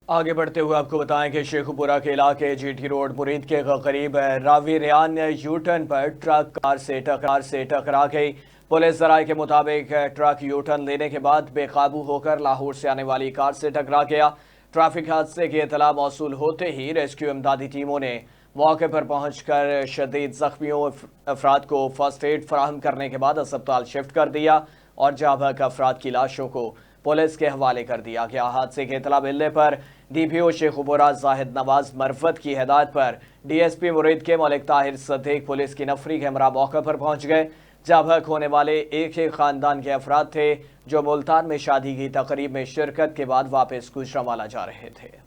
आगे बढ़ते हुए आपको बताएं कि शेखुपुरा के इलाके जीटी रोड मुरीद के करीब रावी रेयान यू टर्न पर ट्रक कार से टकरा गई। पुलिस जराये के मुताबिक ट्रक यू टर्न लेने के बाद बेकाबू होकर लाहौर से आने वाली कार से टकरा गया। ट्रैफिक हादसे की इतला मौसूल होते ही रेस्क्यू इमदादी टीमों ने मौके पर पहुंचकर शदीद जख्मियों अफराद को फर्स्ट एड फराहम करने के बाद अस्पताल शिफ्ट कर दिया और जाबक अफराद की लाशों को पुलिस के हवाले कर दिया गया। हादसे की इतला मिलने पर डीपीओ शेखुपुरा जाहिद नवाज मरफत की हिदायत पर डीएसपी मुरीद के मलिक ताहिर सदीक पुलिस की नफरी के हमरा मौके पर पहुंच गए। जाबक होने वाले एक ही खानदान के अफराद थे जो मुल्तान में शादी की तकरीब में शिरकत के बाद वापस गुजरांवाला जा रहे थे।